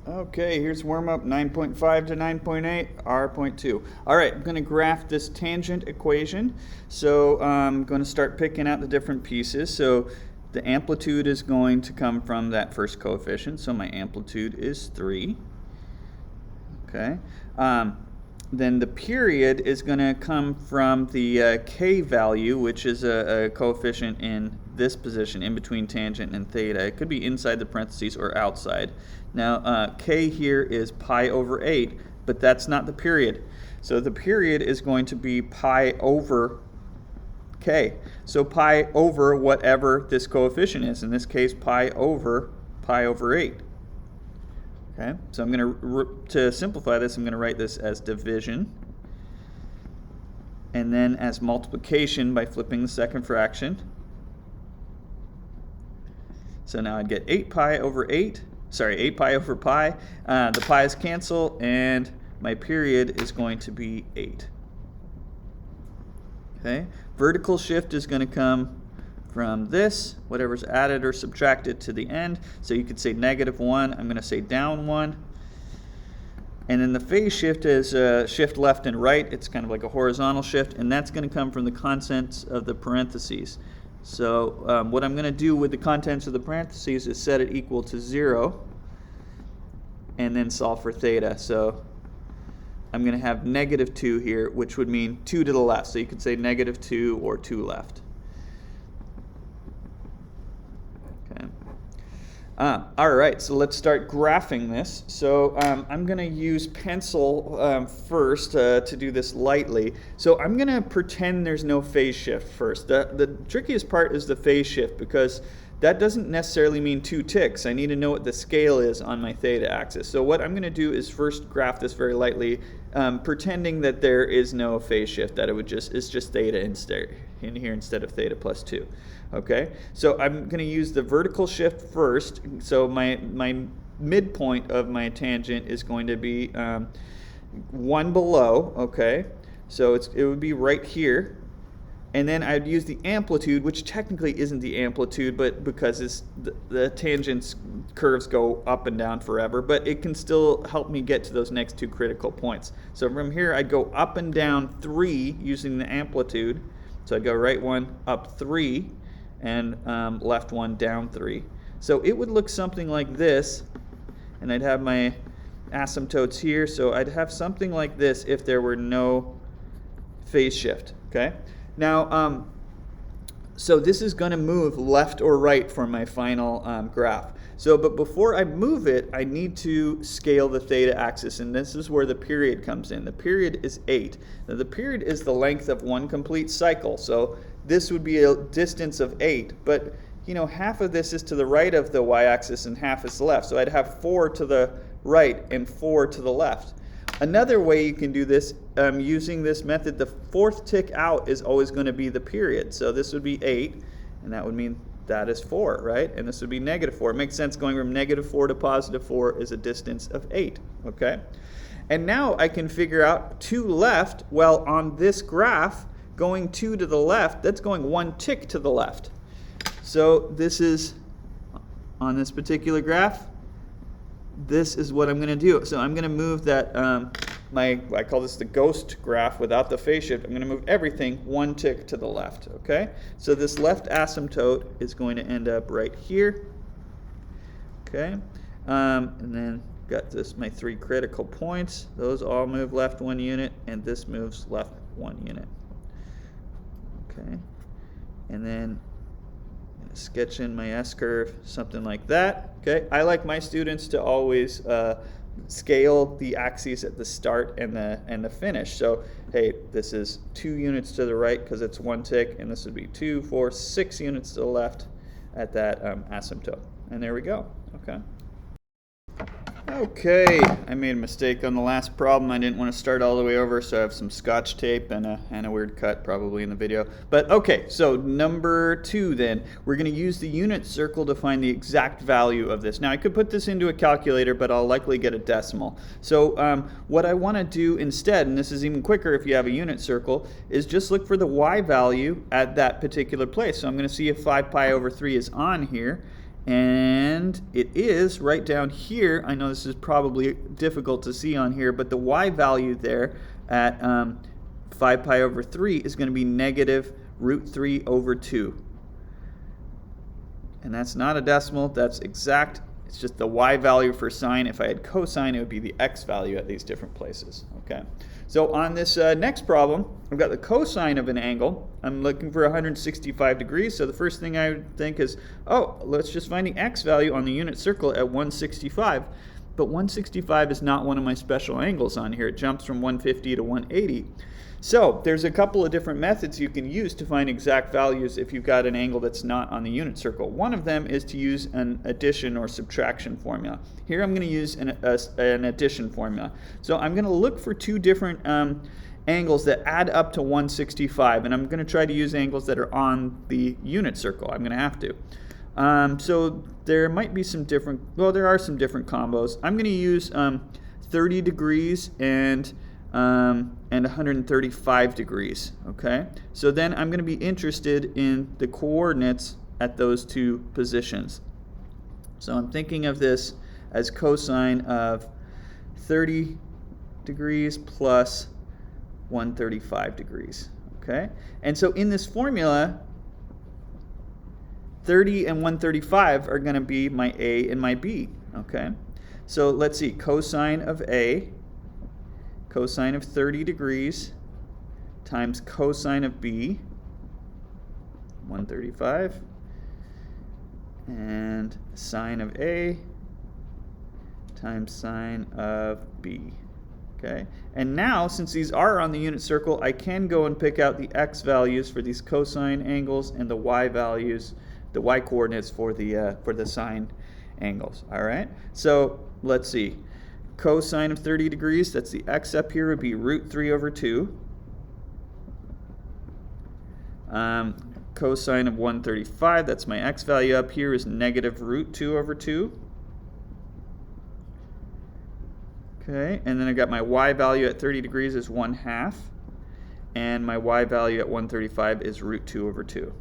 Okay, here's warm up 9.5 to 9.8, R.2. All right, I'm going to graph this tangent equation. So I'm going to start picking out the different pieces. So the amplitude is going to come from that first coefficient. So my amplitude is 3. Okay. Then the period is going to come from the k value, which is a coefficient in this position, in between tangent and theta. It could be inside the parentheses or outside. Now, k here is pi over 8, but that's not the period. So the period is going to be pi over k. So pi over whatever this coefficient is. In this case, pi over 8. Okay, so I'm going to simplify this, I'm going to write this as division, and then as multiplication by flipping the second fraction. So now I'd get 8 pi over pi. The pi's cancel, and my period is going to be 8. Okay, vertical shift is going to come from this, whatever's added or subtracted to the end. So you could say -1, I'm going to say down 1. And then the phase shift is shift left and right. It's kind of like a horizontal shift, and that's going to come from the contents of the parentheses. So what I'm going to do with the contents of the parentheses is set it equal to 0, and then solve for theta. So I'm going to have -2 here, which would mean 2 to the left. So you could say -2 or 2 left. All right, so let's start graphing this. So I'm going to use pencil first to do this lightly. So I'm going to pretend there's no phase shift first. The trickiest part is the phase shift, because that doesn't necessarily mean 2 ticks. I need to know what the scale is on my theta axis. So what I'm going to do is first graph this very lightly, pretending that there is no phase shift, that it's just theta in here instead of theta plus 2. Okay, so I'm going to use the vertical shift first. So my midpoint of my tangent is going to be 1 below. Okay, so it would be right here. And then I'd use the amplitude, which technically isn't the amplitude, but because the tangent's curves go up and down forever, but it can still help me get to those next 2 critical points. So from here, I'd go up and down 3 using the amplitude. So I'd go right 1, up 3, and left 1, down 3. So it would look something like this, and I'd have my asymptotes here. So I'd have something like this if there were no phase shift. Okay. Now, so this is going to move left or right for my final graph. So, but before I move it, I need to scale the theta axis, and this is where the period comes in. The period is 8. Now, the period is the length of 1 complete cycle. So this would be a distance of 8, but you know, half of this is to the right of the y-axis and half is left. So I'd have 4 to the right and 4 to the left. Another way you can do this using this method, the 4th tick out is always going to be the period. So this would be 8, and that would mean that is 4, right? And this would be -4. It makes sense, going from -4 to +4 is a distance of 8, okay? And now I can figure out 2 left. Well, on this graph, going 2 to the left, that's going 1 tick to the left. So this is, on this particular graph, this is what I'm going to do. So I'm going to move that, I call this the ghost graph without the phase shift. I'm going to move everything 1 tick to the left, okay? So this left asymptote is going to end up right here, okay? And then got this, my 3 critical points. Those all move left 1 unit, and this moves left 1 unit, okay? And then sketch in my S-curve, something like that. Okay, I like my students to always scale the axes at the start and the finish. So hey, this is 2 units to the right because it's 1 tick, and this would be 2, 4, 6 units to the left at that asymptote. And there we go. Okay. Okay, I made a mistake on the last problem. I didn't want to start all the way over, so I have some scotch tape and a weird cut probably in the video. But okay, so number 2 then. We're going to use the unit circle to find the exact value of this. Now I could put this into a calculator, but I'll likely get a decimal. So what I want to do instead, and this is even quicker if you have a unit circle, is just look for the y value at that particular place. So I'm going to see if 5 pi over 3 is on here. And it is right down here. I know this is probably difficult to see on here, but the y value there at 5 pi over 3 is going to be negative root 3 over 2. And that's not a decimal, that's exact. It's just the y value for sine. If I had cosine, it would be the x value at these different places. Okay. So on this next problem, I've got the cosine of an angle. I'm looking for 165 degrees. So the first thing I would think is, oh, let's just find the x value on the unit circle at 165. But 165 is not one of my special angles on here. It jumps from 150 to 180. So there's a couple of different methods you can use to find exact values if you've got an angle that's not on the unit circle. One of them is to use an addition or subtraction formula. Here I'm going to use an addition formula. So I'm going to look for two different angles that add up to 165, and I'm going to try to use angles that are on the unit circle. I'm going to have to. So there might be some different, well, there are some different combos. I'm going to use 30 degrees and 135 degrees, okay? So then I'm going to be interested in the coordinates at those two positions. So I'm thinking of this as cosine of 30 degrees plus 135 degrees, okay? And so in this formula, 30 and 135 are going to be my A and my B, okay? So let's see, cosine of A, cosine of 30 degrees times cosine of B, 135, and sine of A times sine of B. Okay, and now since these are on the unit circle, I can go and pick out the x values for these cosine angles and the y values, the y coordinates for the sine angles. All right, so let's see. Cosine of 30 degrees, that's the x up here, would be root 3 over 2. Cosine of 135, that's my x value up here, is negative root 2 over 2. Okay, and then I got my y value at 30 degrees is 1/2, and my y value at 135 is root 2 over 2.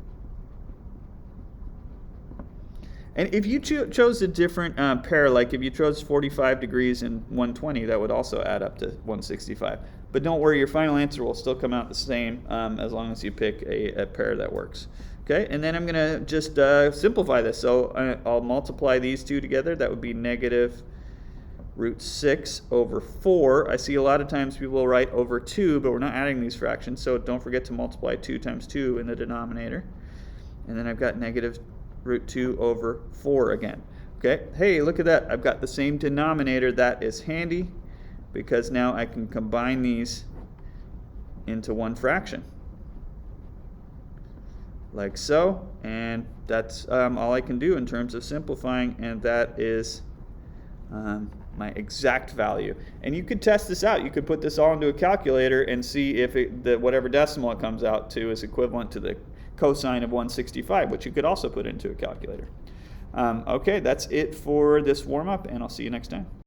And if you chose a different pair, like if you chose 45 degrees and 120, that would also add up to 165. But don't worry, your final answer will still come out the same as long as you pick a pair that works. Okay, and then I'm going to just simplify this. So I'll multiply these two together. That would be negative root 6 over 4. I see a lot of times people will write over 2, but we're not adding these fractions. So don't forget to multiply 2 times 2 in the denominator. And then I've got negative root 2 over 4 again. Okay, hey, look at that. I've got the same denominator. That is handy because now I can combine these into one fraction. Like so, and that's all I can do in terms of simplifying, and that is my exact value. And you could test this out. You could put this all into a calculator and see if whatever decimal it comes out to is equivalent to the cosine of 165, which you could also put into a calculator. Okay, that's it for this warm-up, and I'll see you next time.